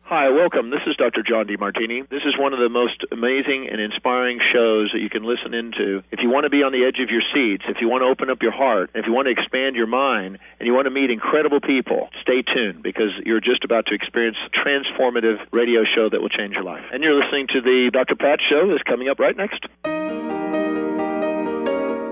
Hi, welcome. This is Dr. John DeMartini. This is one of the most amazing and inspiring shows that you can listen into. If you want to be on the edge of your seats, if you want to open up your heart, if you want to expand your mind, and you want to meet incredible people, stay tuned because you're just about to experience a transformative radio show that will change your life. And you're listening to the Dr. Pat Show that's coming up right next.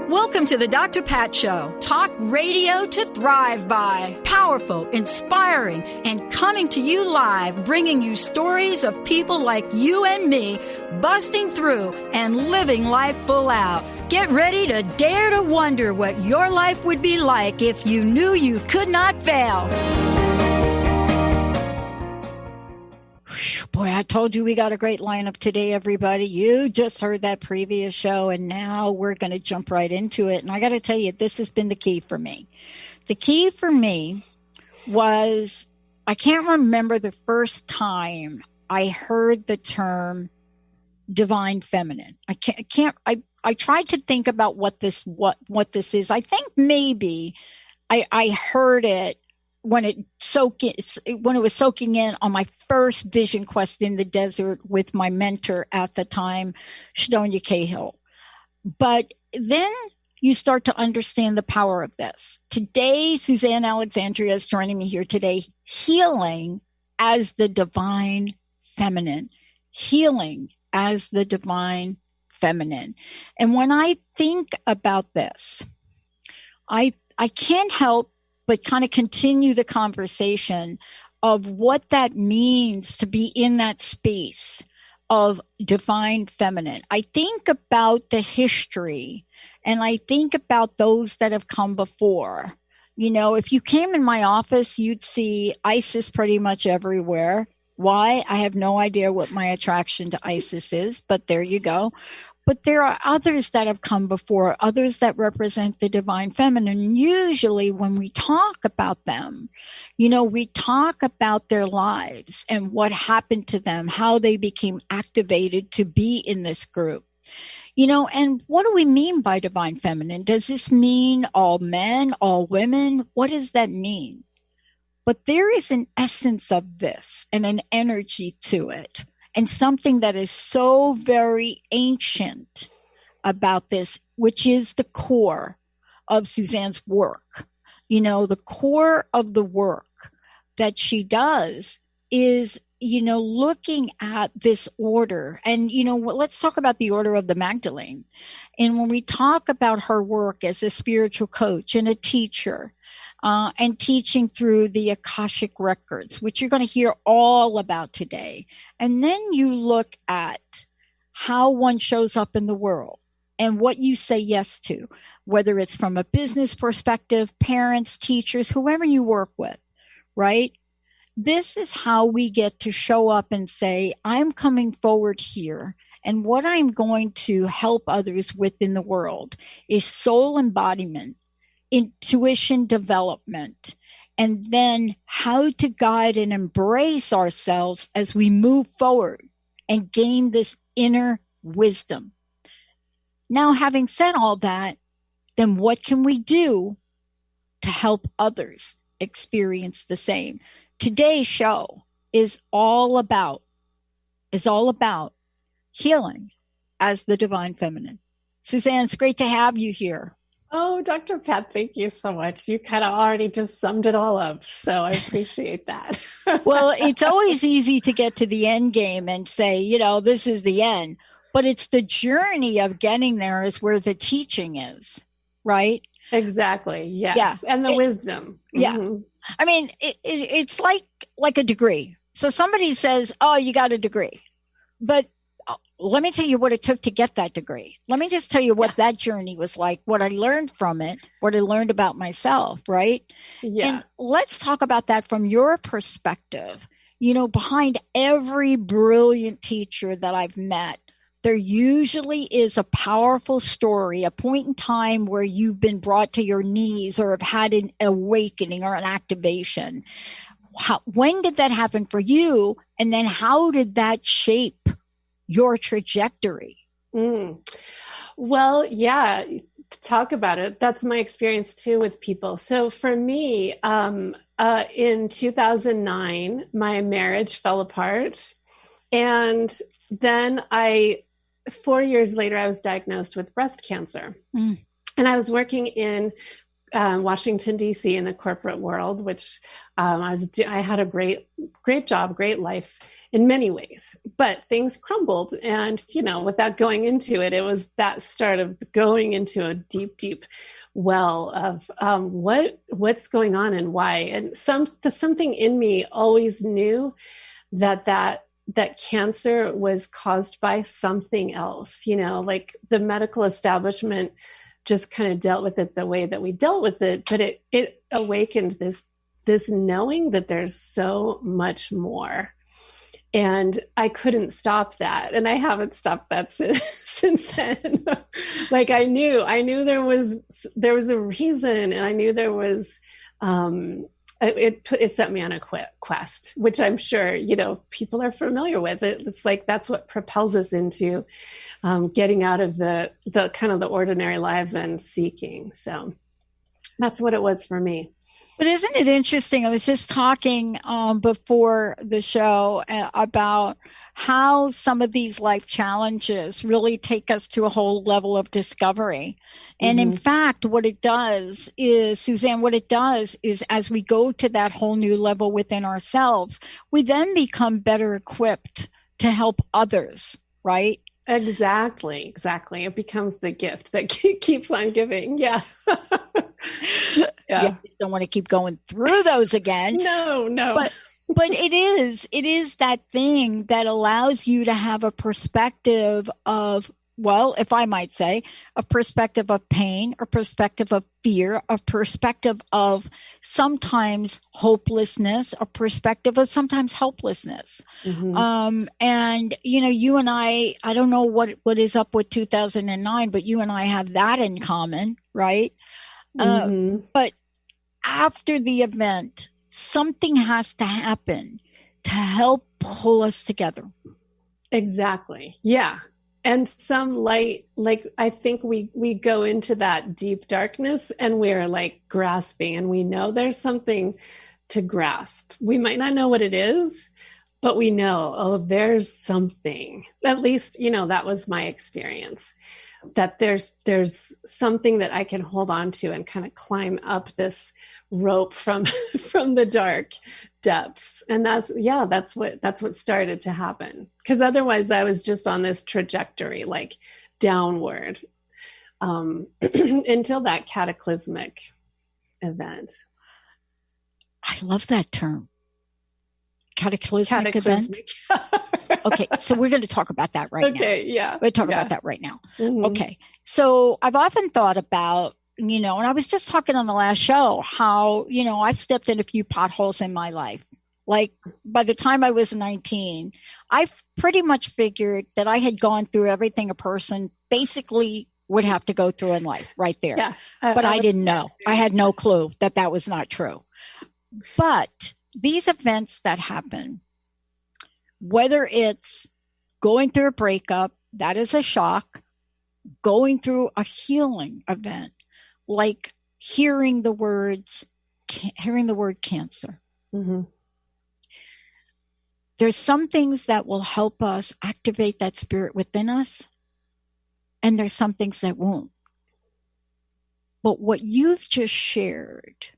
Welcome to the Dr. Pat Show. Talk radio to thrive by. Powerful, inspiring, and coming to you live, bringing you stories of people like you and me, busting through and living life full out. Get ready to dare to wonder what your life would be like if you knew you could not fail. Boy, I told you we got a great lineup today, everybody. You just heard that previous show, and now we're going to jump right into it. And I got to tell you, this has been the key for me. The key for me was, I can't remember the first time I heard the term divine feminine. I tried to think about what this is. I think maybe I heard it when it was soaking in on my first vision quest in the desert with my mentor at the time, Shdonia Cahill. But then you start to understand the power of this. Today, Suzanne Alexandria is joining me here today, healing as the divine feminine. Healing as the divine feminine. And when I think about this, I can't help but kind of continue the conversation of what that means to be in that space of divine feminine. I think about the history and I think about those that have come before. You know, if you came in my office, you'd see Isis pretty much everywhere. Why? I have no idea what my attraction to Isis is, but there you go. But there are others that have come before, others that represent the divine feminine. And usually when we talk about them, you know, we talk about their lives and what happened to them, how they became activated to be in this group. You know, and what do we mean by divine feminine? Does this mean all men, all women? What does that mean? But there is an essence of this and an energy to it. And something that is so very ancient about this, which is the core of Suzanne's work. You know, the core of the work that she does is, you know, looking at this order. And, you know, let's talk about the order of the Magdalene. And when we talk about her work as a spiritual coach and a teacher, and teaching through the Akashic records, which you're going to hear all about today. And then you look at how one shows up in the world and what you say yes to, whether it's from a business perspective, parents, teachers, whoever you work with, right? This is how we get to show up and say, I'm coming forward here. And what I'm going to help others with in the world is soul embodiment, intuition development, and then how to guide and embrace ourselves as we move forward and gain this inner wisdom. Now, having said all that, then what can we do to help others experience the same? Today's show is all about healing as the divine feminine. Suzanne, it's great to have you here. Oh, Dr. Pat, thank you so much. You kind of already just summed it all up. So I appreciate that. Well, it's always easy to get to the end game and say, you know, this is the end. But it's the journey of getting there is where the teaching is, right? Exactly. Yes. Yeah. And the wisdom. Yeah. Mm-hmm. I mean, it's like a degree. So somebody says, oh, you got a degree. But let me tell you what it took to get that degree. Let me just tell you what that journey was like, what I learned from it, what I learned about myself, right? Yeah. And let's talk about that from your perspective. You know, behind every brilliant teacher that I've met, there usually is a powerful story, a point in time where you've been brought to your knees or have had an awakening or an activation. When did that happen for you? And then how did that shape your trajectory? Well, yeah, talk about it. That's my experience too with people. So for me, in 2009, my marriage fell apart. And then 4 years later, I was diagnosed with breast cancer. Mm. And I was working in Washington, D.C. in the corporate world, which I had a great job, great life in many ways, but things crumbled. And, without going into it, it was that start of going into a deep, deep well of what's going on and why. And something in me always knew that cancer was caused by something else, like the medical establishment just kind of dealt with it the way that we dealt with it. But it awakened this knowing that there's so much more. And I couldn't stop that. And I haven't stopped that since then. Like I knew there was a reason, and I knew there was, it set me on a quest, which I'm sure, people are familiar with. It's like, that's what propels us into getting out of the kind of the ordinary lives and seeking. So that's what it was for me. But isn't it interesting? I was just talking before the show about how some of these life challenges really take us to a whole level of discovery. And in fact, what it does is, Suzanne, as we go to that whole new level within ourselves, we then become better equipped to help others, right? Exactly. It becomes the gift that keeps on giving. Yeah. Yeah. You don't want to keep going through those again. No. But it is that thing that allows you to have a perspective of, well, if I might say, a perspective of pain, a perspective of fear, a perspective of sometimes hopelessness, a perspective of sometimes helplessness. And, you and I don't know what is up with 2009, but you and I have that in common, right? But after the event, something has to happen to help pull us together. Exactly. Yeah. And some light, like I think we go into that deep darkness and we're like grasping, and we know there's something to grasp. We might not know what it is, but we know, there's something. At least, that was my experience, that there's something that I can hold on to and kind of climb up this rope from the dark depths. And that's what started to happen. Because otherwise I was just on this trajectory, like downward, until that cataclysmic event. I love that term. Cataclysmic event. Okay, so we're going to talk about that right now. Okay, yeah. We'll talk about that right now. Okay, so I've often thought about, and I was just talking on the last show how, I've stepped in a few potholes in my life. Like by the time I was 19, I've pretty much figured that I had gone through everything a person basically would have to go through in life right there. Yeah, but I didn't know. I had no clue that was not true. But these events that happen, whether it's going through a breakup, that is a shock, going through a healing event, like hearing the word cancer. There's some things that will help us activate that spirit within us, and there's some things that won't. But what you've just shared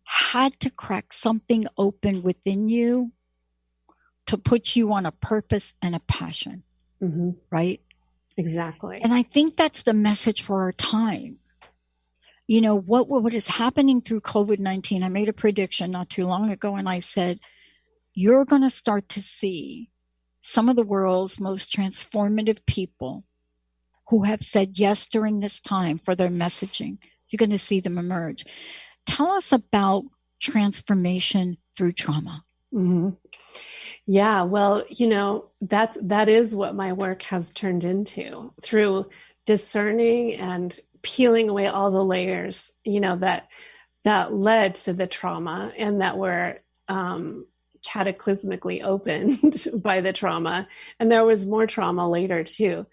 had to crack something open within you to put you on a purpose and a passion, right? Exactly. And I think that's the message for our time. What is happening through COVID-19, I made a prediction not too long ago, and I said, you're going to start to see some of the world's most transformative people who have said yes during this time for their messaging. You're going to see them emerge. Tell us about transformation through trauma. Yeah, well, that is what my work has turned into, through discerning and peeling away all the layers, that led to the trauma and that were cataclysmically opened by the trauma. And there was more trauma later too.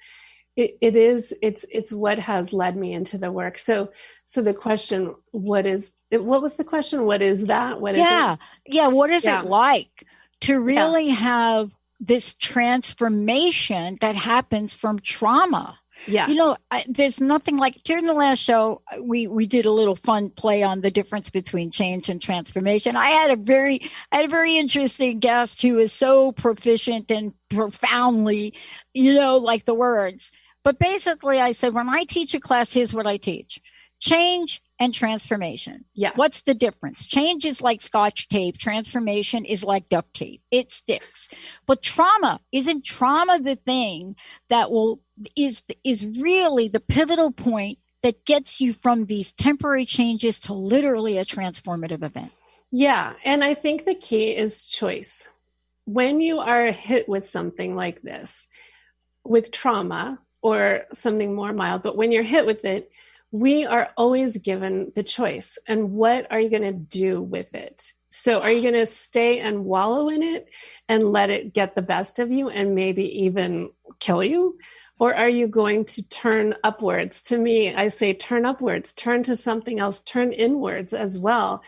It's what has led me into the work. So the question, what is what was the question? What is that? What is it? Yeah. What is it like to really have this transformation that happens from trauma? Yeah. There's nothing like, during the last show, we did a little fun play on the difference between change and transformation. I had a very interesting guest who is so proficient and profoundly, like the words. But basically I said, when I teach a class, here's what I teach: change and transformation. Yeah. What's the difference? Change is like Scotch tape. Transformation is like duct tape. It sticks. But isn't trauma the thing that is really the pivotal point that gets you from these temporary changes to literally a transformative event? Yeah. And I think the key is choice. When you are hit with something like this, with trauma or something more mild, but when you're hit with it, we are always given the choice. And what are you going to do with it? So are you going to stay and wallow in it and let it get the best of you and maybe even kill you? Or are you going to turn upwards? To me, I say turn upwards, turn to something else, turn inwards as well,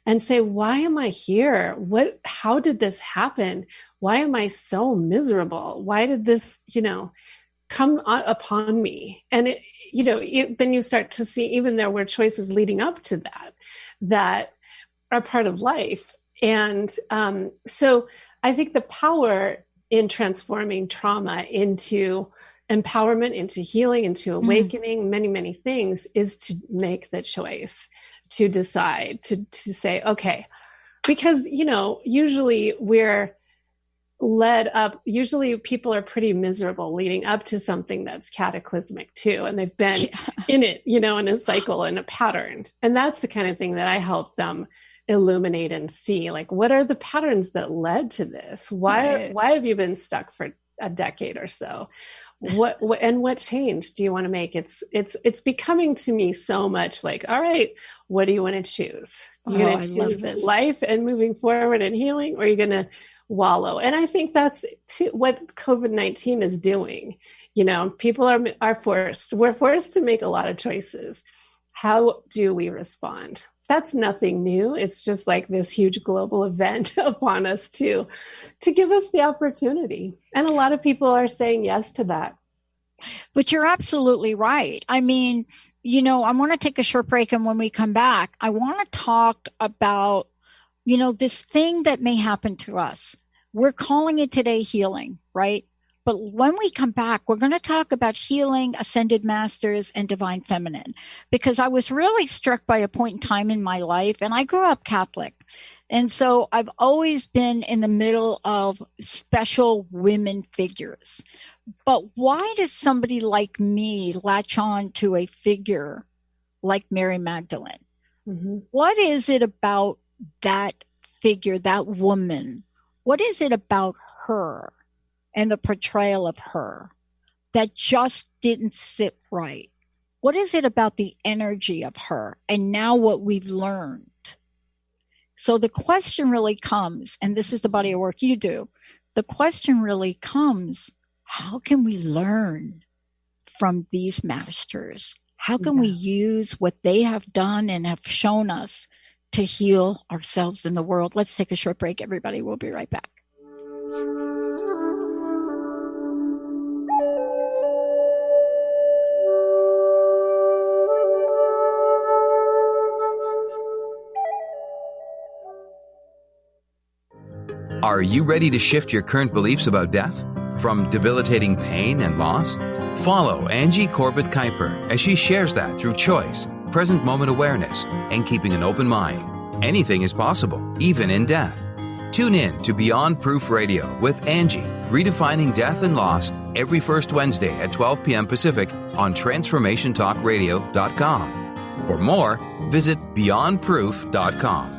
and say, why am I here? How did this happen? Why am I so miserable? Why did this, come upon me? And then you start to see, even there were choices leading up to that are part of life. And so I think the power in transforming trauma into empowerment, into healing, into awakening, many, many things, is to make the choice, to decide, to say, okay, because, usually we're led up, usually people are pretty miserable leading up to something that's cataclysmic too. And they've been in it, in a cycle and a pattern. And that's the kind of thing that I help them illuminate and see, like, what are the patterns that led to this? Why have you been stuck for a decade or so? What change do you want to make? It's becoming to me so much like, all right, what do you want to choose? You're going to choose life and moving forward and healing, or are you going to wallow? And I think that's what COVID-19 is doing. People are forced. We're forced to make a lot of choices. How do we respond? That's nothing new. It's just like this huge global event upon us to give us the opportunity. And a lot of people are saying yes to that. But you're absolutely right. I mean, I want to take a short break. And when we come back, I want to talk about, this thing that may happen to us. We're calling it today healing, right? But when we come back, we're going to talk about healing, ascended masters, and divine feminine, because I was really struck by a point in time in my life, and I grew up Catholic. And so I've always been in the middle of special women figures. But why does somebody like me latch on to a figure like Mary Magdalene? Mm-hmm. What is it about that figure, that woman? What is it about her and the portrayal of her that just didn't sit right? What is it about the energy of her and now what we've learned? So the question really comes, and this is the body of work you do, the question really comes, how can we learn from these masters? How can we use what they have done and have shown us to heal ourselves in the world? Let's take a short break, everybody. We'll be right back. Are you ready to shift your current beliefs about death? From debilitating pain and loss? Follow Angie Corbett Kuiper as she shares that through choice, present moment awareness, and keeping an open mind. Anything is possible, even in death. Tune in to Beyond Proof Radio with Angie, redefining death and loss, every first Wednesday at 12 p.m. Pacific on TransformationTalkRadio.com. For more, visit BeyondProof.com.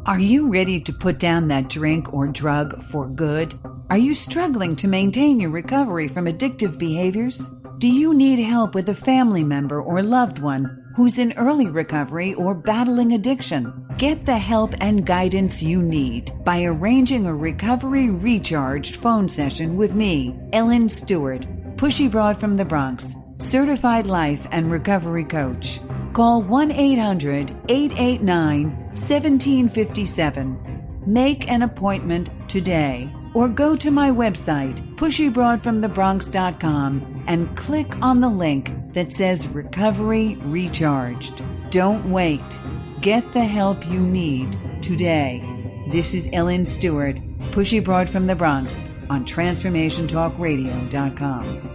Are you ready to put down that drink or drug for good? Are you struggling to maintain your recovery from addictive behaviors? Do you need help with a family member or loved one who's in early recovery or battling addiction? Get the help and guidance you need by arranging a recovery recharged phone session with me, Ellen Stewart, Pushy Broad from the Bronx. certified life and recovery coach. Call 1-800-889-1757. Make an appointment today or go to my website, pushybroadfromthebronx.com, and click on the link that says Recovery Recharged. Don't wait. Get the help you need today. This is Ellen Stewart, Pushy Broad from the Bronx, on TransformationTalkRadio.com.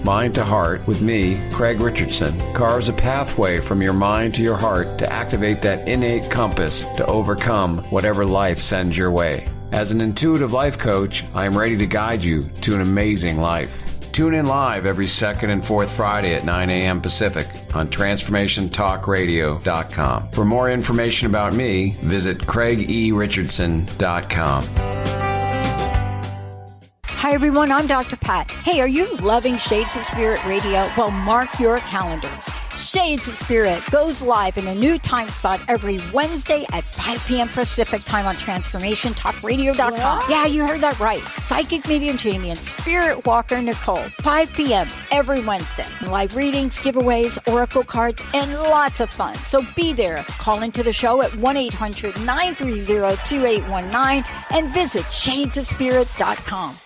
Mind to Heart with me, Craig Richardson, carves a pathway from your mind to your heart to activate that innate compass to overcome whatever life sends your way. As an intuitive life coach, I am ready to guide you to an amazing life. Tune in live every second and fourth Friday at 9 a.m. Pacific on TransformationTalkRadio.com. For more information about me, visit CraigERichardson.com. Hi, everyone. I'm Dr. Pat. Hey, are you loving Shades of Spirit Radio? Well, mark your calendars. Shades of Spirit goes live in a new time spot every Wednesday at 5 p.m. Pacific time on TransformationTalkRadio.com. What? Yeah, you heard that right. Psychic Medium Jamie and Spirit Walker Nicole, 5 p.m. every Wednesday. Live readings, giveaways, oracle cards, and lots of fun. So be there. Call into the show at 1-800-930-2819 and visit shadesofspirit.com.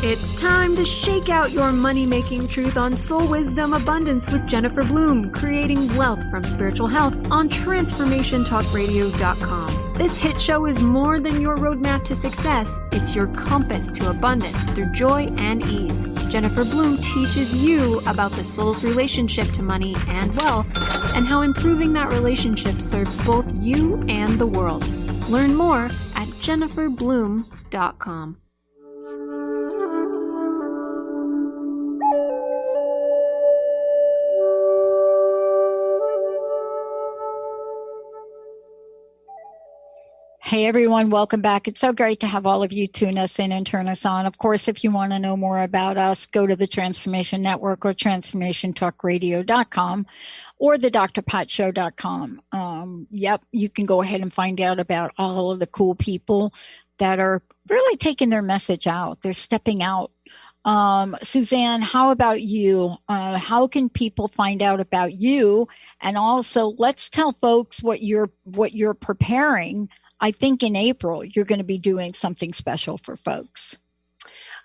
It's time to shake out your money-making truth on Soul Wisdom Abundance with Jennifer Bloom, creating wealth from spiritual health on TransformationTalkRadio.com. This hit show is more than your roadmap to success. It's your compass to abundance through joy and ease. Jennifer Bloom teaches you about the soul's relationship to money and wealth and how improving that relationship serves both you and the world. Learn more at JenniferBloom.com. Hey, everyone. Welcome back. It's so great to have all of you tune us in and turn us on. Of course, if you want to know more about us, go to the Transformation Network or TransformationTalkRadio.com or the drpatshow.com. You can go ahead and find out about all of the cool people that are really taking their message out. They're stepping out. Suzanne, how about you? How can people find out about you? And also, let's tell folks what you're preparing. I think in April, you're going to be doing something special for folks.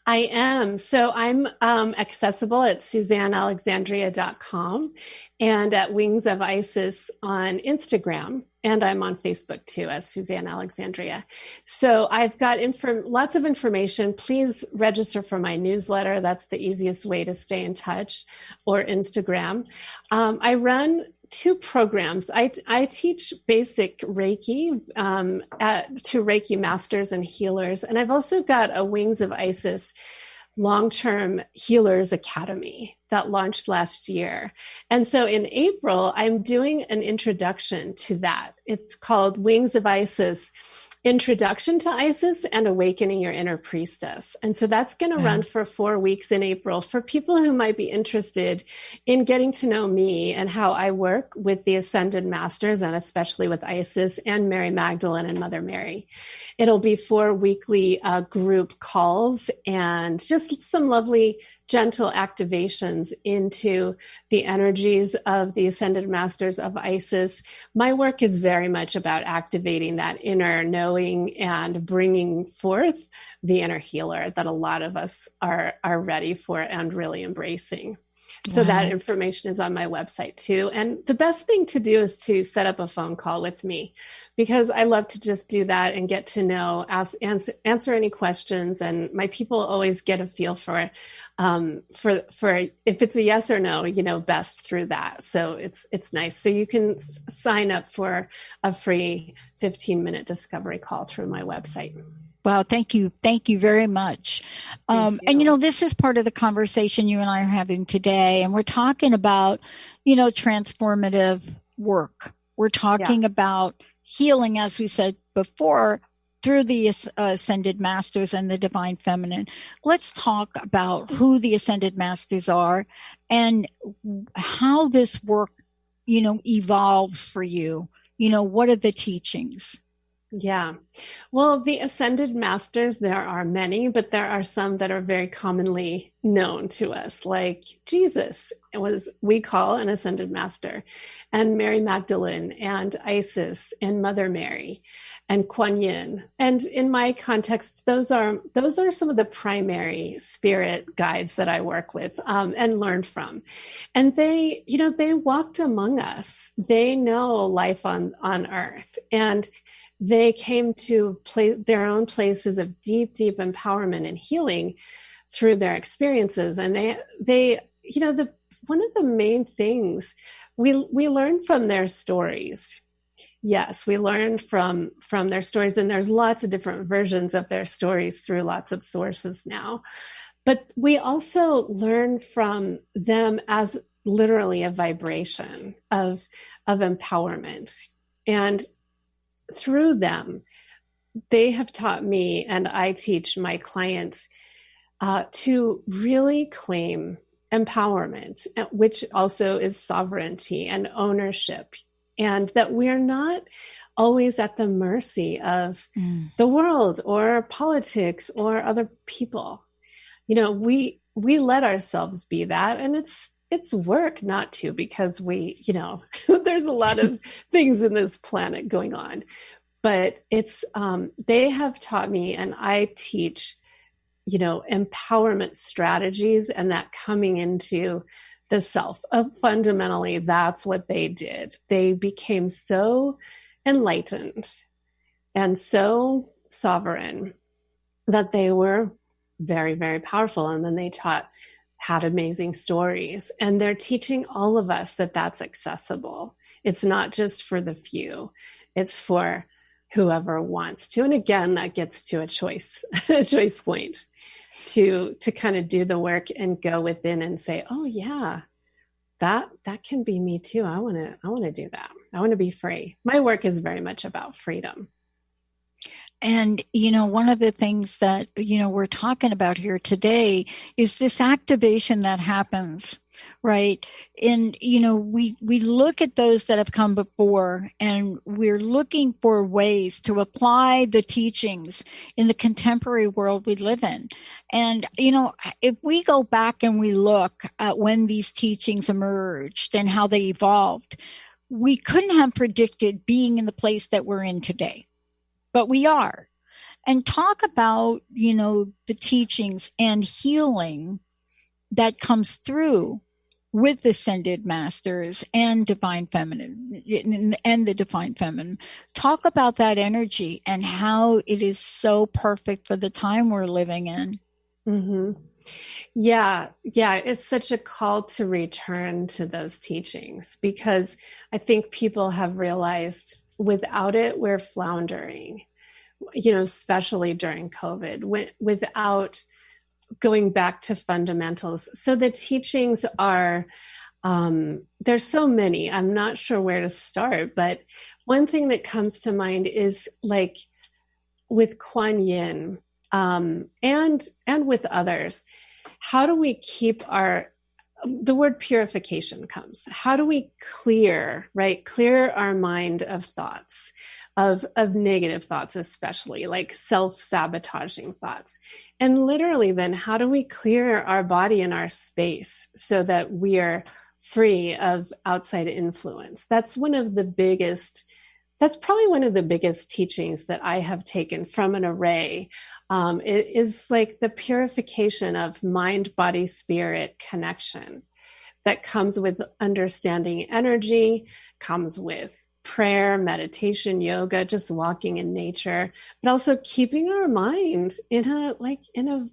I am. So I'm accessible at SuzanneAlexandria.com and at Wings of Isis on Instagram. And I'm on Facebook too as Suzanne Alexandria. So I've got lots of information. Please register for my newsletter. That's the easiest way to stay in touch, or Instagram. I run 2 programs. I teach basic Reiki to Reiki masters and healers. And I've also got a Wings of Isis long-term healers academy that launched last year. And so in April, I'm doing an introduction to that. It's called Wings of Isis, Introduction to Isis and Awakening Your Inner Priestess. And so that's going to run for 4 weeks in April for people who might be interested in getting to know me and how I work with the Ascended Masters, and especially with Isis and Mary Magdalene and Mother Mary. It'll be 4 weekly group calls and just some lovely gentle activations into the energies of the Ascended Masters of Isis. My work is very much about activating that inner knowing and bringing forth the inner healer that a lot of us are ready for and really embracing. So that information is on my website too. And the best thing to do is to set up a phone call with me, because I love to just do that and get to know, answer any questions. And my people always get a feel for if it's a yes or no, best through that. So it's nice. So you can sign up for a free 15-minute discovery call through my website. Wow. Thank you. Thank you very much. And, this is part of the conversation you and I are having today. And we're talking about, transformative work. We're talking about healing, as we said before, through the Ascended Masters and the Divine Feminine. Let's talk about who the Ascended Masters are and how this work, evolves for you. What are the teachings? Yeah. Well, the ascended masters, there are many, but there are some that are very commonly known to us, like Jesus we call an ascended master, and Mary Magdalene, and Isis, and Mother Mary, and Kuan Yin. And in my context, those are some of the primary spirit guides that I work with and learn from. And they walked among us. They know life on Earth, and they came to their own places of deep, deep empowerment and healing through their experiences. And they one of the main things we learn from their stories. Yes, we learn from their stories, and there's lots of different versions of their stories through lots of sources now. But we also learn from them as literally a vibration of empowerment. And through them, they have taught me, and I teach my clients to really claim empowerment, which also is sovereignty and ownership, and that we're not always at the mercy of the world or politics or other people. We let ourselves be that, and it's work not to, because there's a lot of things in this planet going on. But they have taught me, and I teach, empowerment strategies, and that coming into the self. Fundamentally, that's what they did. They became so enlightened and so sovereign that they were very, very powerful. And then they had amazing stories, and they're teaching all of us that that's accessible. It's not just for the few, it's for whoever wants to. And again, that gets to a choice point to kind of do the work and go within and say, oh yeah, that can be me too. I want to do that. I want to be free. My work is very much about freedom. And, one of the things that, we're talking about here today is this activation that happens, right? And, we look at those that have come before, and we're looking for ways to apply the teachings in the contemporary world we live in. And, if we go back and we look at when these teachings emerged and how they evolved, we couldn't have predicted being in the place that we're in today. But we are. And talk about, the teachings and healing that comes through with ascended masters and divine feminine and the divine feminine. Talk about that energy and how it is so perfect for the time we're living in. Mm-hmm. Yeah. It's such a call to return to those teachings, because I think people have realized without it, we're floundering, especially during COVID, without going back to fundamentals. So the teachings are, there's so many, I'm not sure where to start, but one thing that comes to mind is like with Kuan Yin, and with others, how do we keep the word purification comes. How do we clear our mind of thoughts, of negative thoughts, especially like self-sabotaging thoughts? And literally then, how do we clear our body and our space so that we are free of outside influence? That's probably one of the biggest teachings that I have taken from an array. It is like the purification of mind, body, spirit connection that comes with understanding energy, comes with prayer, meditation, yoga, just walking in nature, but also keeping our mind in a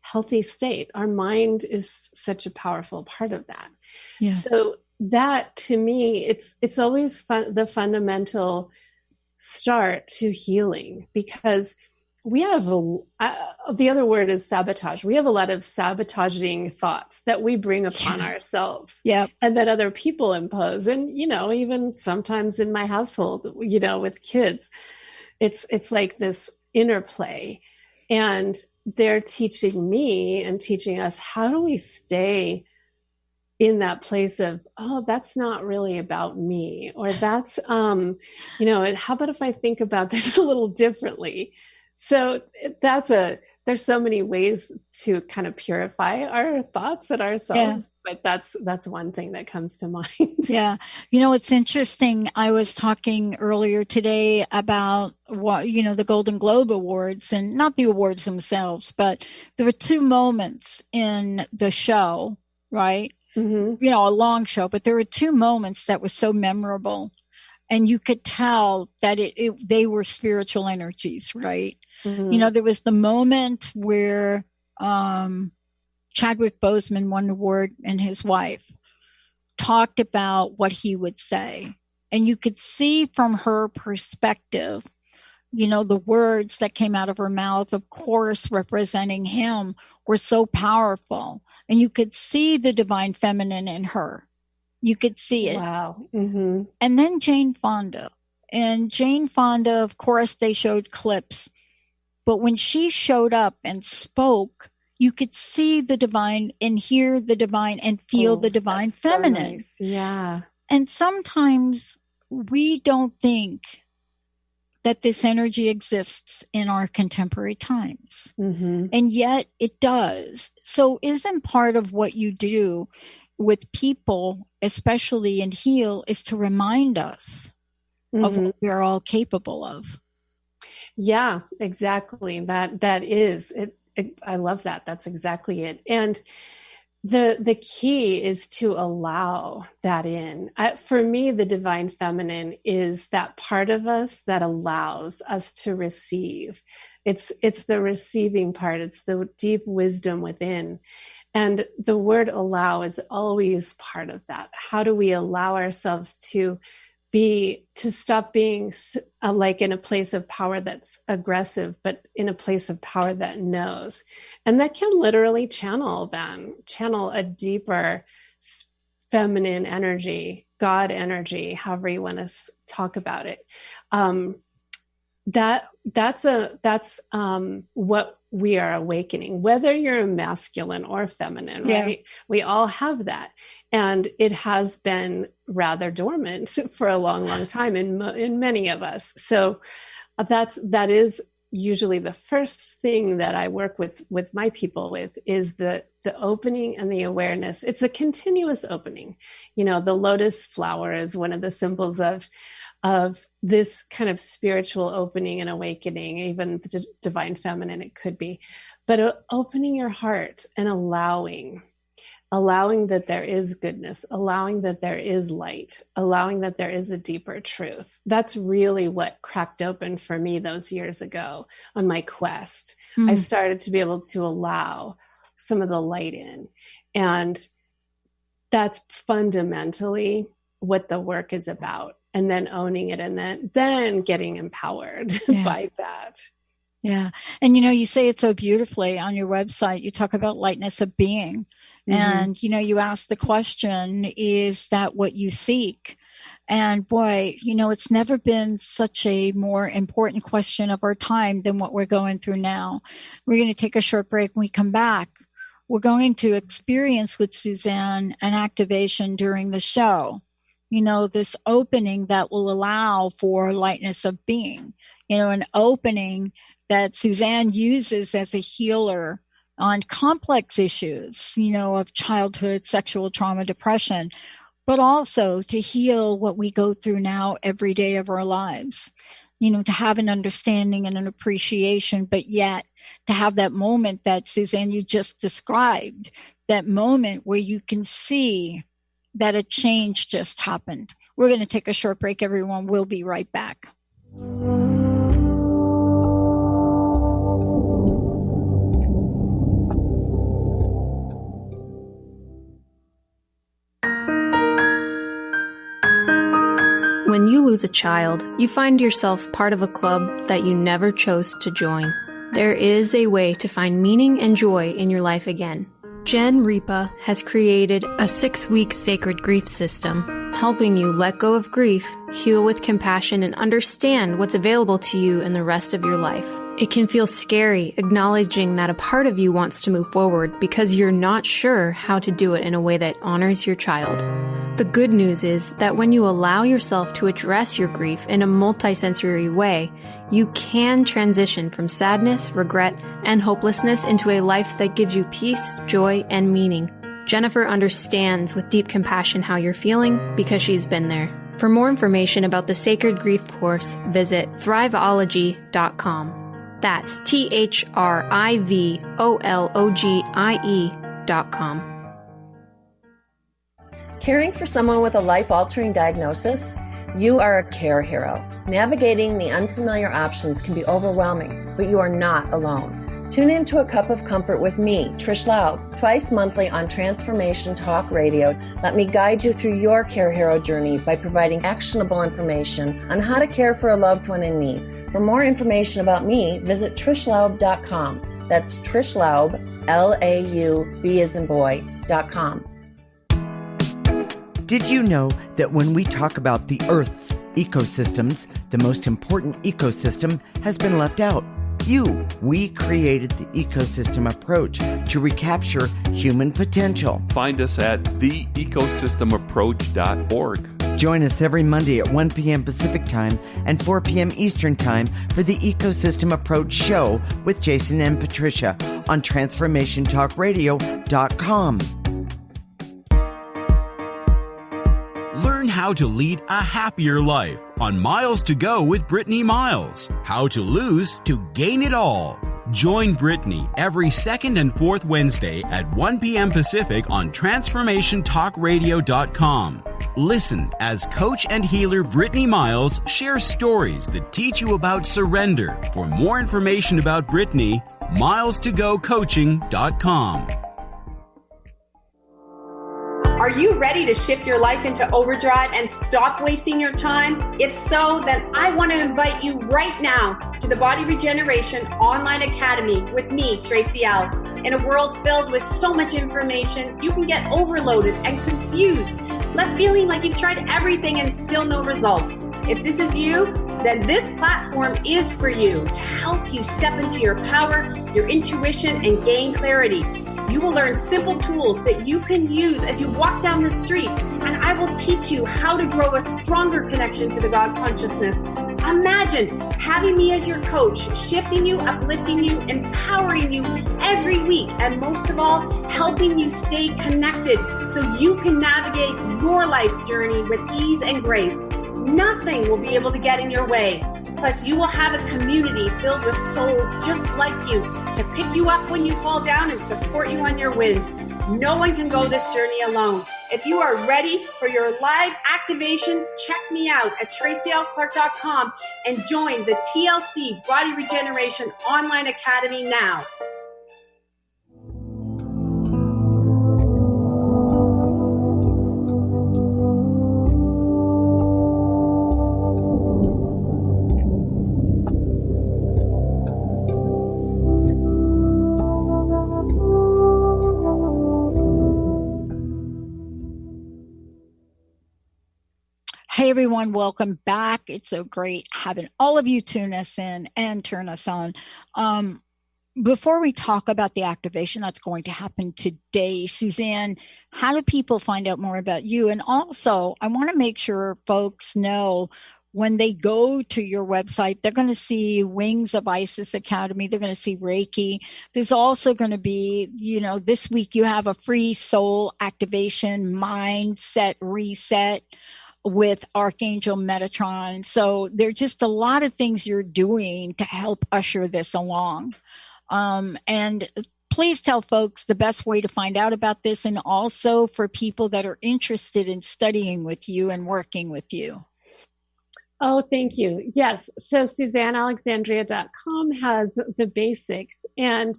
healthy state. Our mind is such a powerful part of that. Yeah. So that, to me, it's always the fundamental start to healing, because we have the other word is sabotage. We have a lot of sabotaging thoughts that we bring upon ourselves, and that other people impose. And even sometimes in my household, with kids, it's like this interplay, and they're teaching me and teaching us, how do we stay in that place of, oh, that's not really about me, or that's, how about if I think about this a little differently? So there's so many ways to kind of purify our thoughts and ourselves, but that's one thing that comes to mind. Yeah. It's interesting. I was talking earlier today about the Golden Globe Awards, and not the awards themselves, but there were two moments in the show, right? Mm-hmm. A long show, but there were two moments that were so memorable, and you could tell that they were spiritual energies, right? Mm-hmm. There was the moment where Chadwick Boseman won the award, and his wife talked about what he would say, and you could see from her perspective, the words that came out of her mouth, of course, representing him, were so powerful. And you could see the divine feminine in her. You could see it. Wow. Mm-hmm. And then Jane Fonda. And Jane Fonda, of course, they showed clips. But when she showed up and spoke, you could see the divine and hear the divine and feel the divine feminine. So nice. Yeah. And sometimes we don't think that this energy exists in our contemporary times. Mm-hmm. And yet it does. So isn't part of what you do with people, especially in Heal, is to remind us of what we're all capable of? Yeah, exactly. That is it. I love that. That's exactly it. And the key is to allow that in. For me, the divine feminine is that part of us that allows us to receive. It's the receiving part. It's the deep wisdom within. And the word allow is always part of that. How do we allow ourselves to stop being like in a place of power that's aggressive, but in a place of power that knows? And that can literally channel a deeper feminine energy, God energy, however you want to talk about it. That's what we are awakening, whether you're masculine or feminine, right? Yeah. We all have that. And it has been rather dormant for a long, long time in many of us. So that is usually the first thing that I work with my people with, is the opening and the awareness. It's a continuous opening. The lotus flower is one of the symbols of this kind of spiritual opening and awakening, even the divine feminine, it could be. But opening your heart and allowing that there is goodness, allowing that there is light, allowing that there is a deeper truth. That's really what cracked open for me those years ago on my quest. I started to be able to allow some of the light in. And that's fundamentally what the work is about. And then owning it, and then getting empowered by that. Yeah. And, you say it so beautifully on your website. You talk about lightness of being. And, you ask the question, is that what you seek? And boy, it's never been such a more important question of our time than what we're going through now. We're going to take a short break. When we come back, we're going to experience with Suzanne an activation during the show. This opening that will allow for lightness of being, an opening that Suzanne uses as a healer on complex issues, of childhood, sexual trauma, depression, but also to heal what we go through now every day of our lives, to have an understanding and an appreciation, but yet to have that moment that Suzanne, you just described, that moment where you can see that a change just happened. We're going to take a short break, everyone. We'll be right back. When you lose a child, you find yourself part of a club that you never chose to join. There is a way to find meaning and joy in your life again. Jen Ripa has created a 6-week sacred grief system, helping you let go of grief, heal with compassion, and understand what's available to you in the rest of your life. It can feel scary acknowledging that a part of you wants to move forward because you're not sure how to do it in a way that honors your child. The good news is that when you allow yourself to address your grief in a multisensory way, you can transition from sadness, regret, and hopelessness into a life that gives you peace, joy, and meaning. Jennifer understands with deep compassion how you're feeling because she's been there. For more information about the Sacred Grief course, visit thriveology.com. That's thriveologie.com. Caring for someone with a life-altering diagnosis? You are a care hero. Navigating the unfamiliar options can be overwhelming, but you are not alone. Tune in to A Cup of Comfort with me, Trish Laub, twice monthly on Transformation Talk Radio. Let me guide you through your care hero journey by providing actionable information on how to care for a loved one in need. For more information about me, visit TrishLaub.com. That's Trish Laub, L-A-U-B as in boy.com. Did you know that when we talk about the Earth's ecosystems, the most important ecosystem has been left out? We created the ecosystem approach to recapture human potential. Find us at theecosystemapproach.org. Join us every Monday at 1 p.m. Pacific Time and 4 p.m. Eastern Time for the Ecosystem Approach Show with Jason and Patricia on TransformationTalkRadio.com. Learn how to lead a happier life on Miles to Go with Brittany Miles. How to lose to gain it all. Join Brittany every second and fourth Wednesday at 1 p.m. Pacific on TransformationTalkRadio.com. Listen as coach and healer Brittany Miles shares stories that teach you about surrender. For more information about Brittany, milestogocoaching.com. Are you ready to shift your life into overdrive and stop wasting your time? If so, then I want to invite you right now to the Body Regeneration Online Academy with me, Tracy L. In a world filled with so much information, you can get overloaded and confused, left feeling like you've tried everything and still no results. If this is you, then this platform is for you to help you step into your power, your intuition, and gain clarity. You will learn simple tools that you can use as you walk down the street, and I will teach you how to grow a stronger connection to the God consciousness. Imagine having me as your coach, shifting you, uplifting you, empowering you every week, and most of all, helping you stay connected so you can navigate your life's journey with ease and grace. Nothing will be able to get in your way. Plus, you will have a community filled with souls just like you to pick you up when you fall down and support you on your wins. No one can go this journey alone. If you are ready for your live activations, check me out at tracylclark.com and join the TLC Body Regeneration Online Academy now. Hey everyone, welcome back. It's so great having all of you tune us in and turn us on. Before we talk about the activation that's going to happen today, Suzanne, how do people find out more about you? And also, I want to make sure folks know when they go to your website, they're going to see Wings of Isis Academy. They're going to see Reiki. There's also going to be, this week you have a free soul activation mindset reset with Archangel Metatron. So there are just a lot of things you're doing to help usher this along. And please tell folks the best way to find out about this, and also for people that are interested in studying with you and working with you. Oh, thank you. Yes. So SuzanneAlexandria.com has the basics. And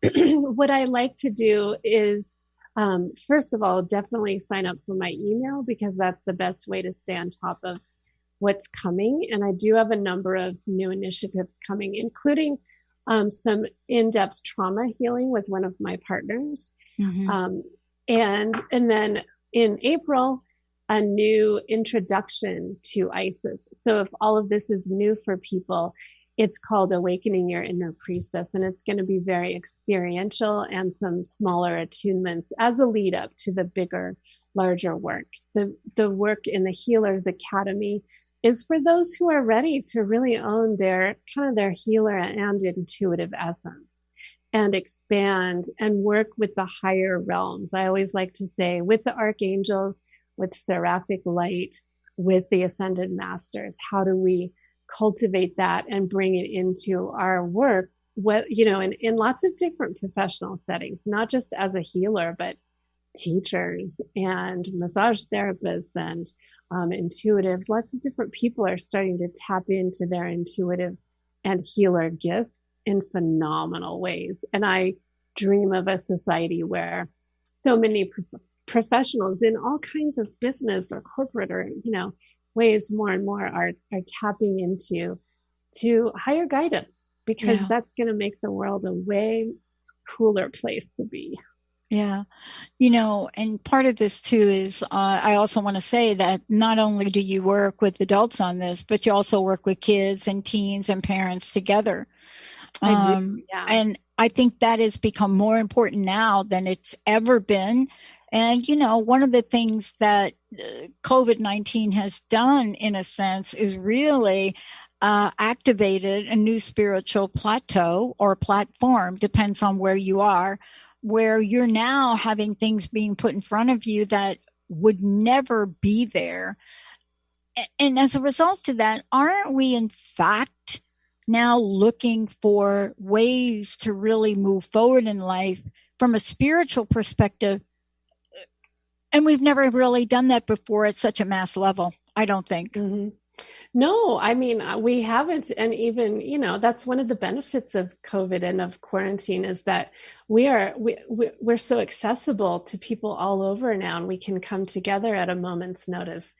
what I like to do is, first of all, definitely sign up for my email, because that's the best way to stay on top of what's coming. And I do have a number of new initiatives coming, including some in-depth trauma healing with one of my partners. Mm-hmm. And then in April, a new introduction to Isis. So if all of this is new for people, It's called Awakening Your Inner Priestess, and it's going to be very experiential and some smaller attunements as a lead up to the bigger, larger work. The work in the Healers Academy is for those who are ready to really own their healer and intuitive essence and expand and work with the higher realms. I always like to say with the archangels, with seraphic light, with the ascended masters. How do we cultivate that and bring it into our work, in lots of different professional settings, not just as a healer, but teachers and massage therapists and intuitives. Lots of different people are starting to tap into their intuitive and healer gifts in phenomenal ways. And I dream of a society where so many professionals in all kinds of business or corporate or, ways more and more are tapping into higher guidance, because that's going to make the world a way cooler place to be. Yeah. And part of this too is I also want to say that not only do you work with adults on this, but you also work with kids and teens and parents together. I do. Yeah. And I think that has become more important now than it's ever been. And, one of the things that COVID-19 has done, in a sense, is really activated a new spiritual plateau or platform, depends on where you are, where you're now having things being put in front of you that would never be there. And as a result of that, aren't we, in fact, now looking for ways to really move forward in life from a spiritual perspective? And we've never really done that before at such a mass level, I don't think. Mm-hmm. No, I mean, we haven't. And even, that's one of the benefits of COVID and of quarantine is that we're so accessible to people all over now, and we can come together at a moment's notice,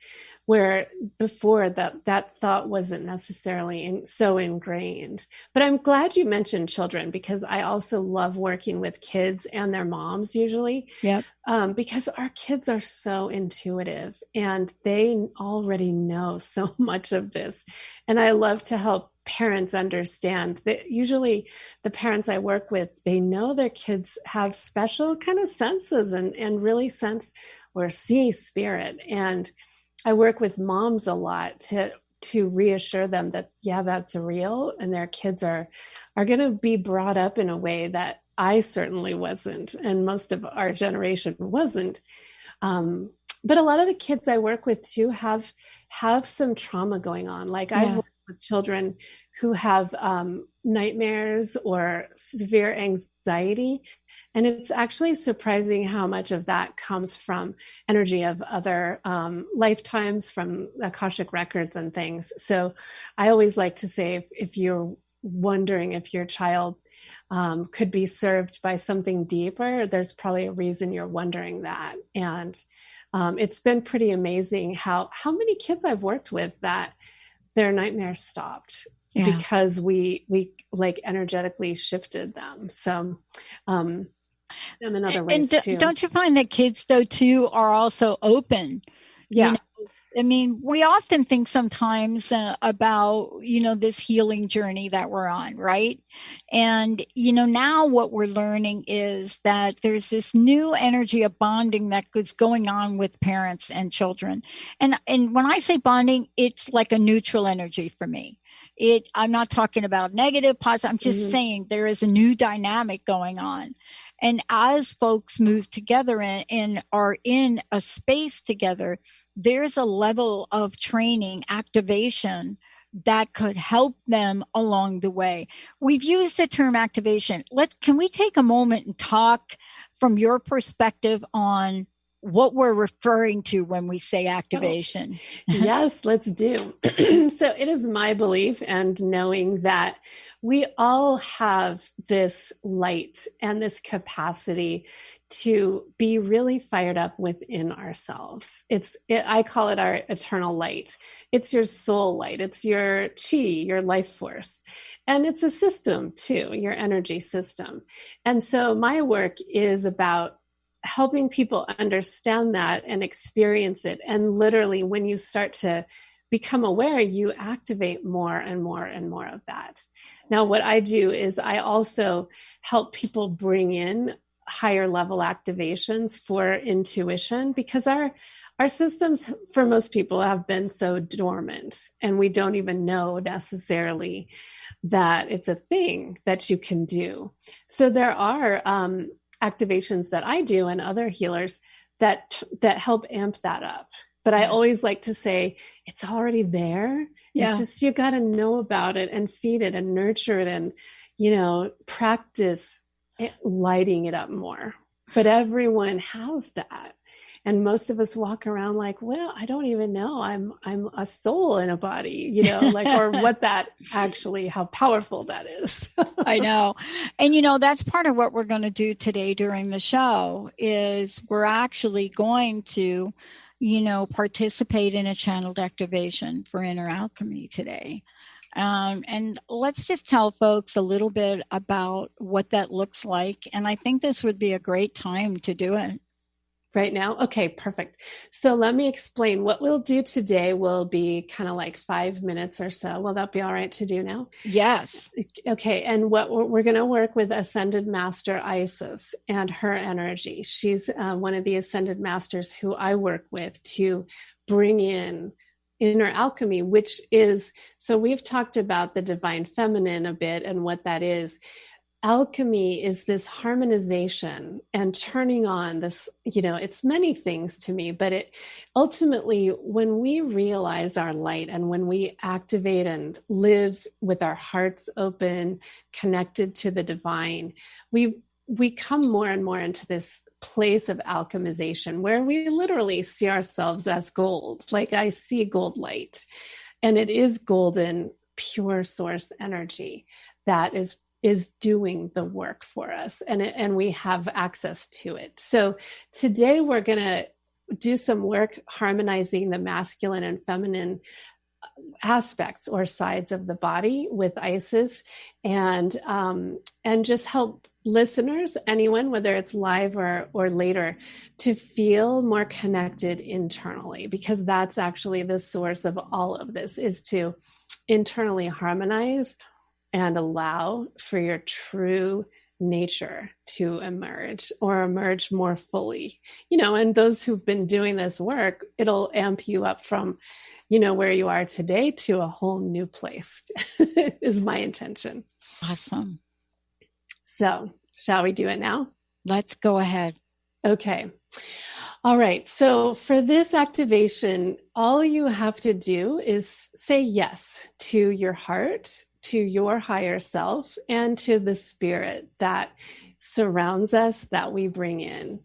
where before that thought wasn't necessarily so ingrained. But I'm glad you mentioned children, because I also love working with kids and their moms usually. Yep. Because our kids are so intuitive and they already know so much of this. And I love to help parents understand that usually the parents I work with, they know their kids have special kind of senses and really sense or see spirit. And I work with moms a lot to reassure them that, that's real. And their kids are going to be brought up in a way that I certainly wasn't, and most of our generation wasn't. But a lot of the kids I work with too have some trauma going on. Like I've worked with children who have nightmares or severe anxiety. And it's actually surprising how much of that comes from energy of other lifetimes, from Akashic records and things. So I always like to say, if you're wondering if your child could be served by something deeper, there's probably a reason you're wondering that. And it's been pretty amazing how many kids I've worked with that their nightmares stopped because we like energetically shifted them. So them in other ways too. Don't you find that kids though too are also open? Yeah. I mean, we often think sometimes about, this healing journey that we're on, right? And, now what we're learning is that there's this new energy of bonding that is going on with parents and children. And when I say bonding, it's like a neutral energy for me. I'm not talking about negative, positive. I'm just saying there is a new dynamic going on. And as folks move together and are in a space together, there's a level of training, activation that could help them along the way. We've used the term activation. Can we take a moment and talk from your perspective on what we're referring to when we say activation? Yes, let's do. So it is my belief and knowing that we all have this light and this capacity to be really fired up within ourselves. I call it our eternal light. It's your soul light. It's your chi, your life force. And it's a system too, your energy system. And so my work is about helping people understand that and experience it. And literally when you start to become aware, you activate more and more and more of that. Now, what I do is I also help people bring in higher level activations for intuition, because our systems for most people have been so dormant, and we don't even know necessarily that it's a thing that you can do. So there are activations that I do and other healers that help amp that up. But I always like to say, it's already there. Yeah. It's just, you got to know about it and feed it and nurture it and, practice lighting it up more. But everyone has that. And most of us walk around like, well, I don't even know. I'm a soul in a body, or what that actually, how powerful that is. I know. And, that's part of what we're going to do today during the show is we're actually going to, participate in a channeled activation for inner alchemy today. And let's just tell folks a little bit about what that looks like. And I think this would be a great time to do it. Right now? Okay, perfect. So let me explain. What we'll do today will be kind of like 5 minutes or so. Will that be all right to do now? Yes. Okay. And what we're going to work with Ascended Master Isis and her energy. She's one of the Ascended Masters who I work with to bring in inner alchemy, which is, so we've talked about the divine feminine a bit and what that is. Alchemy is this harmonization and turning on this, it's many things to me, but it ultimately, when we realize our light and when we activate and live with our hearts open, connected to the divine, we come more and more into this place of alchemization where we literally see ourselves as gold. Like I see gold light, and it is golden, pure source energy that is doing the work for us, and we have access to it. So today we're going to do some work harmonizing the masculine and feminine aspects or sides of the body with Isis, and just help listeners, anyone, whether it's live or later, to feel more connected internally, because that's actually the source of all of this, is to internally harmonize and allow for your true nature to emerge more fully, and those who've been doing this work, it'll amp you up from, where you are today to a whole new place is my intention. Awesome. So shall we do it now? Let's go ahead. Okay. All right. So for this activation, all you have to do is say yes to your heart, to your higher self, and to the spirit that surrounds us, that we bring in.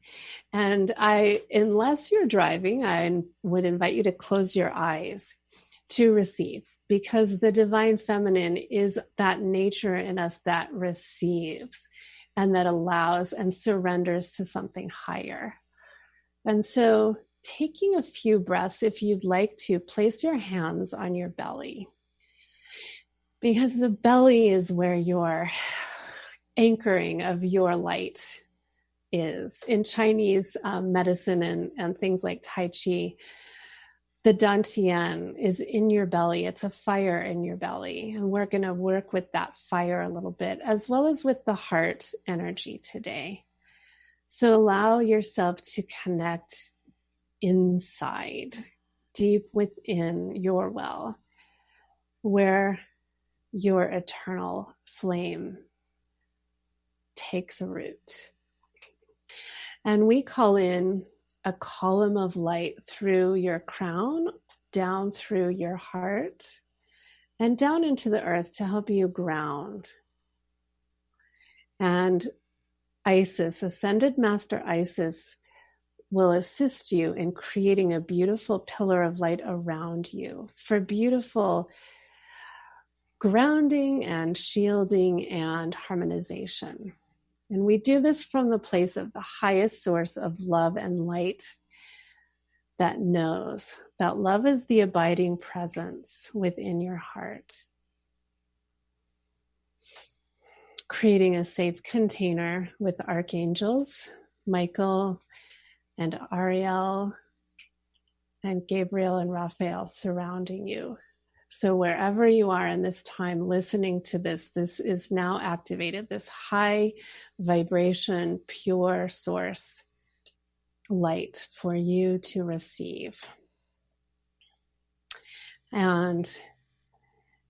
And unless you're driving, I would invite you to close your eyes to receive, because the divine feminine is that nature in us that receives and that allows and surrenders to something higher. And so taking a few breaths, if you'd like to, place your hands on your belly, because the belly is where your anchoring of your light is. In Chinese medicine and things like Tai Chi, the Dantian is in your belly. It's a fire in your belly. And we're going to work with that fire a little bit, as well as with the heart energy today. So allow yourself to connect inside, deep within your well, where your eternal flame takes a root. And we call in a column of light through your crown, down through your heart, and down into the earth to help you ground. And Isis, Ascended Master Isis, will assist you in creating a beautiful pillar of light around you for beautiful grounding and shielding and harmonization. And we do this from the place of the highest source of love and light that knows that love is the abiding presence within your heart. Creating a safe container with archangels, Michael and Ariel and Gabriel and Raphael surrounding you. So wherever you are in this time listening to this is now activated, this high vibration, pure source light for you to receive. And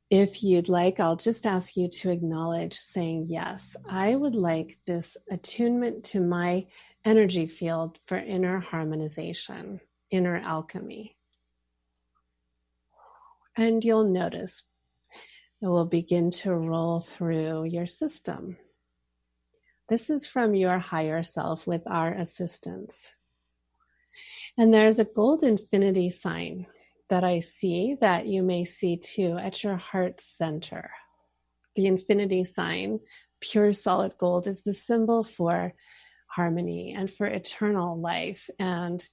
if you'd like, I'll just ask you to acknowledge saying, yes, I would like this attunement to my energy field for inner harmonization, inner alchemy. And you'll notice it will begin to roll through your system. This is from your higher self with our assistance. And there's a gold infinity sign that I see that you may see too at your heart center. The infinity sign, pure solid gold, is the symbol for harmony and for eternal life and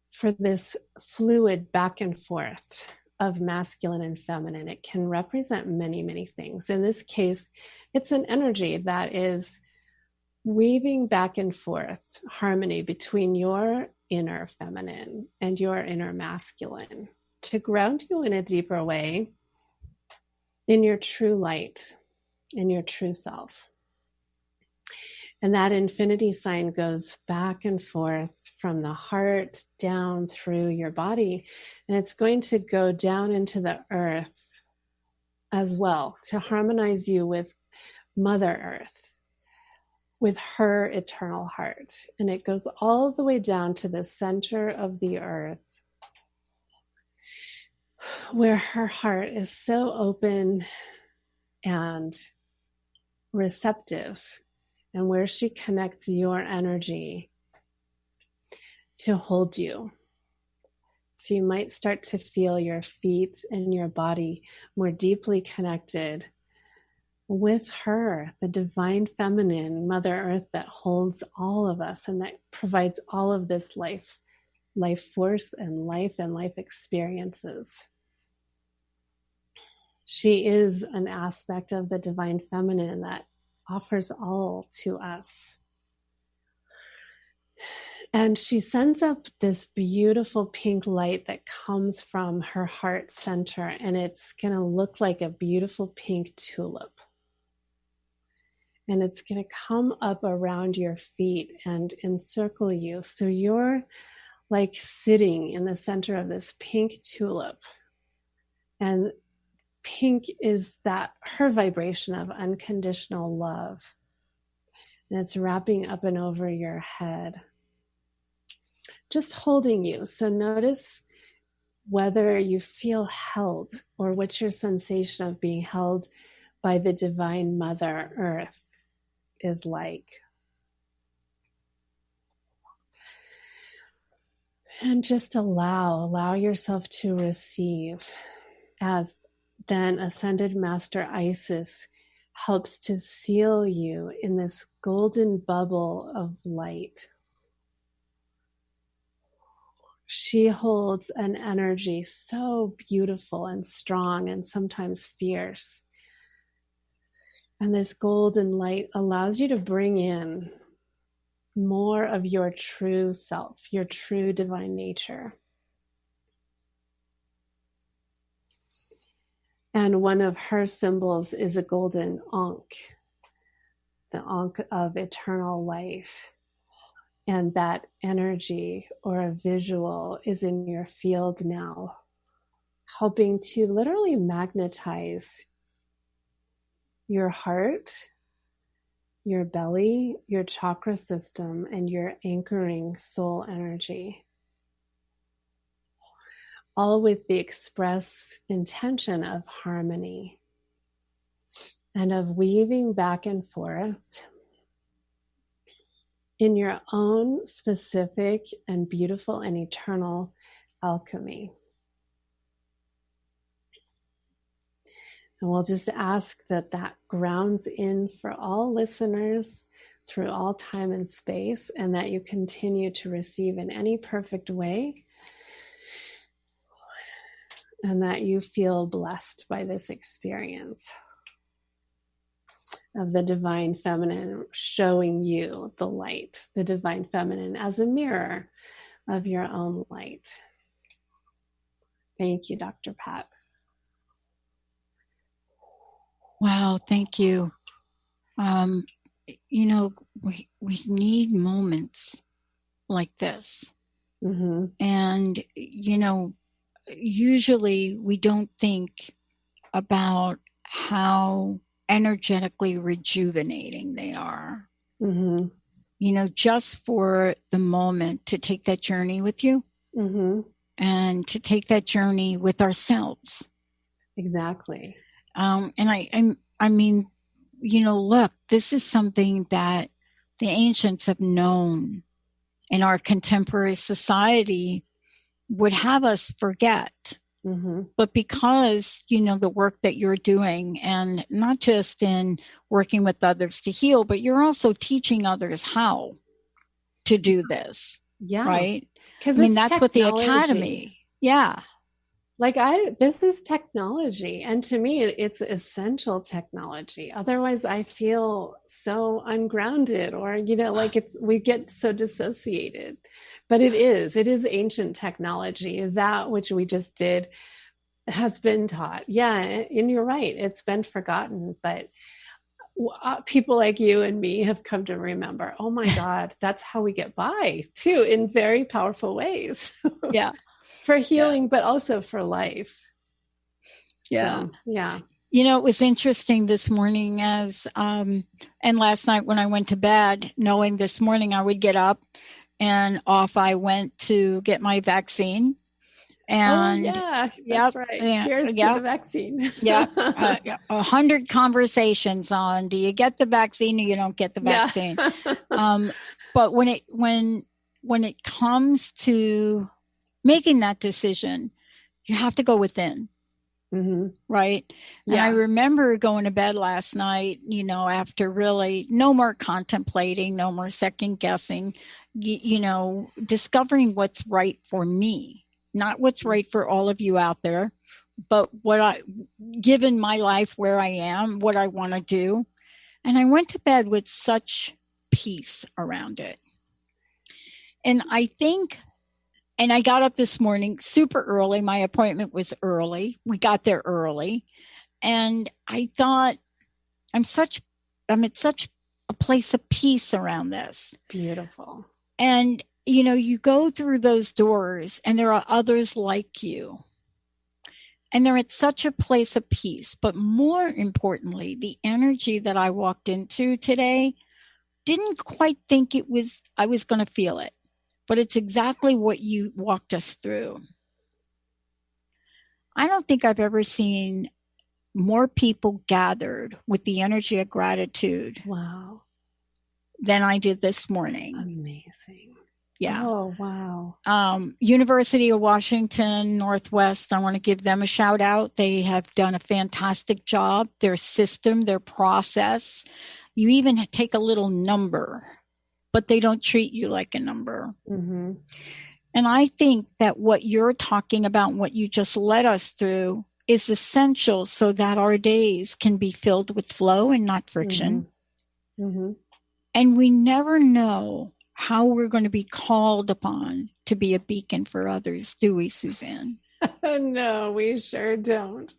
for this fluid back and forth of masculine and feminine. It can represent many, many things. In this case, it's an energy that is weaving back and forth harmony between your inner feminine and your inner masculine to ground you in a deeper way in your true light, in your true self. And that infinity sign goes back and forth from the heart down through your body. And it's going to go down into the earth as well to harmonize you with Mother Earth, with her eternal heart. And it goes all the way down to the center of the earth, where her heart is so open and receptive, and where she connects your energy to hold you. So you might start to feel your feet and your body more deeply connected with her, the divine feminine, Mother Earth that holds all of us and that provides all of this life force and life experiences. She is an aspect of the divine feminine that offers all to us. And she sends up this beautiful pink light that comes from her heart center, and it's going to look like a beautiful pink tulip. And it's going to come up around your feet and encircle you. So you're like sitting in the center of this pink tulip. And pink is that her vibration of unconditional love. And it's wrapping up and over your head, just holding you. So notice whether you feel held or what's your sensation of being held by the divine Mother Earth is like. And just allow yourself to receive as then Ascended Master Isis helps to seal you in this golden bubble of light. She holds an energy so beautiful and strong and sometimes fierce. And this golden light allows you to bring in more of your true self, your true divine nature. And one of her symbols is a golden ankh, the ankh of eternal life. And that energy or a visual is in your field now, helping to literally magnetize your heart, your belly, your chakra system, and your anchoring soul energy. All with the express intention of harmony and of weaving back and forth in your own specific and beautiful and eternal alchemy. And we'll just ask that grounds in for all listeners through all time and space, and that you continue to receive in any perfect way, and that you feel blessed by this experience of the divine feminine showing you the light, the divine feminine as a mirror of your own light. Thank you, Dr. Pat. Wow, thank you. You know, we need moments like this. Mm-hmm. And, you know, usually we don't think about how energetically rejuvenating they are. Mm-hmm. You know, just for the moment to take that journey with you, mm-hmm. and to take that journey with ourselves. Exactly. And I mean, you know, look, this is something that the ancients have known, and our contemporary society would have us forget. Mm-hmm. But because, you know, the work that you're doing, and not just in working with others to heal, but you're also teaching others how to do this. Yeah. Right? Because I mean, that's what the academy. Yeah. Like this is technology. And to me, it's essential technology. Otherwise, I feel so ungrounded, or, you know, like we get so dissociated. But it is ancient technology. That which we just did has been taught. Yeah. And you're right. It's been forgotten. But people like you and me have come to remember, oh my God, that's how we get by too, in very powerful ways. Yeah. For healing, but also for life. Yeah. So, yeah. You know, it was interesting this morning and last night when I went to bed, knowing this morning I would get up, and off I went to get my vaccine. And that's right. Cheers to the vaccine. 100 conversations on, do you get the vaccine or you don't get the vaccine? But when it comes to making that decision, you have to go within. Mm-hmm. Right. Yeah. And I remember going to bed last night, you know, after really no more contemplating, no more second guessing, you know, discovering what's right for me, not what's right for all of you out there, but given my life where I am, what I want to do. And I went to bed with such peace around it. And I think, and I got up this morning super early. My appointment was early. We got there early. And I thought, I'm at such a place of peace around this. Beautiful. And, you know, you go through those doors and there are others like you. And they're at such a place of peace. But more importantly, the energy that I walked into today, didn't quite think I was going to feel it. But it's exactly what you walked us through. I don't think I've ever seen more people gathered with the energy of gratitude. Wow. Than I did this morning. Amazing. Yeah. Oh, wow. University of Washington Northwest, I want to give them a shout out. They have done a fantastic job. Their system, their process. You even take a little number, but they don't treat you like a number. Mm-hmm. And I think that what you're talking about, what you just led us through, is essential so that our days can be filled with flow and not friction. Mm-hmm. Mm-hmm. And we never know how we're going to be called upon to be a beacon for others, do we, Suzanne? No, we sure don't.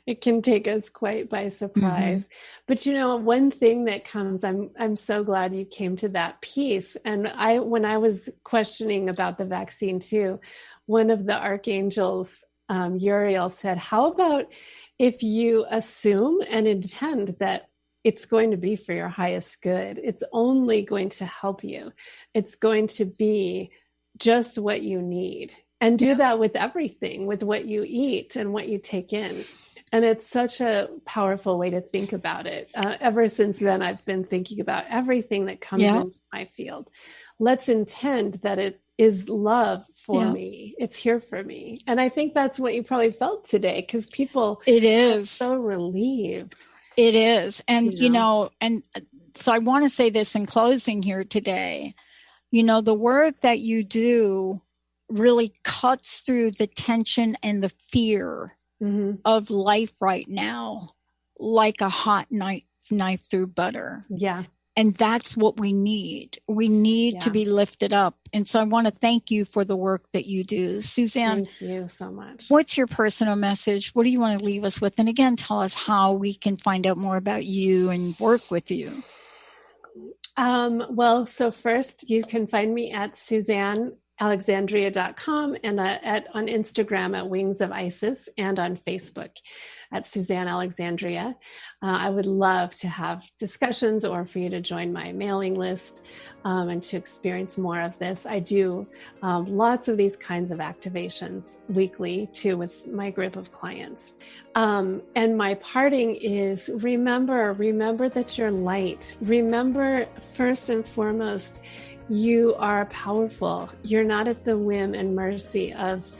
It can take us quite by surprise. Mm-hmm. But you know, one thing that comes, I'm so glad you came to that piece. And when I was questioning about the vaccine too, one of the archangels, Uriel, said, how about if you assume and intend that it's going to be for your highest good? It's only going to help you. It's going to be just what you need. And do that with everything, with what you eat and what you take in. And it's such a powerful way to think about it. Ever since then, I've been thinking about everything that comes into my field. Let's intend that it is love for me. It's here for me. And I think that's what you probably felt today, because people are so relieved. It is. And, you know, and so I want to say this in closing here today. You know, the work that you do really cuts through the tension and the fear of life right now, like a hot knife through butter. Yeah. And that's what we need. We need to be lifted up. And so I want to thank you for the work that you do. Suzanne, thank you so much. What's your personal message? What do you want to leave us with? And again, tell us how we can find out more about you and work with you. Well, so first you can find me at SuzanneAlexandria.com and on Instagram at Wings of Isis and on Facebook at Suzanne Alexandria. I would love to have discussions or for you to join my mailing list and to experience more of this. I do lots of these kinds of activations weekly too with my group of clients. And my parting is remember that you're light. Remember first and foremost, you are powerful. You're not at the whim and mercy of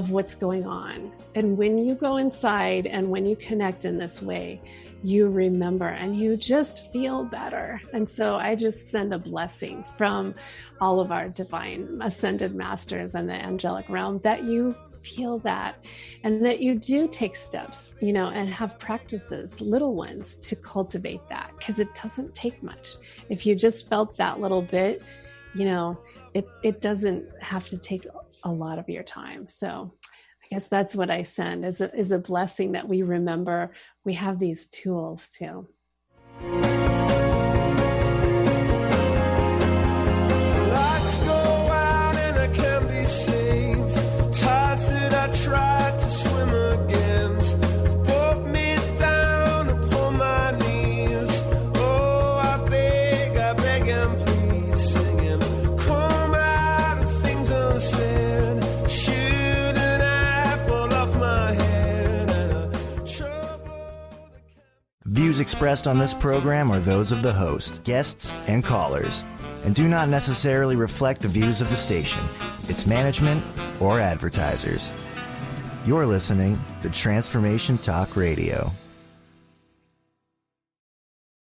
what's going on. And when you go inside and when you connect in this way, you remember and you just feel better. And so I just send a blessing from all of our divine ascended masters and the angelic realm that you feel that and that you do take steps, and have practices, little ones, to cultivate that, because it doesn't take much. If you just felt that little bit, it doesn't have to take a lot of your time. So I guess that's what I send is a blessing that we remember we have these tools too. Lights go out and I can't be saved. Tides that I tried to swim against pulled me down upon my knees. Oh, I beg and please, singing, come out of things unsaid. Shoot an apple off my head and a trouble. Views expressed on this program are those of the host, guests, and callers, and do not necessarily reflect the views of the station, its management, or advertisers. You're listening to Transformation Talk Radio.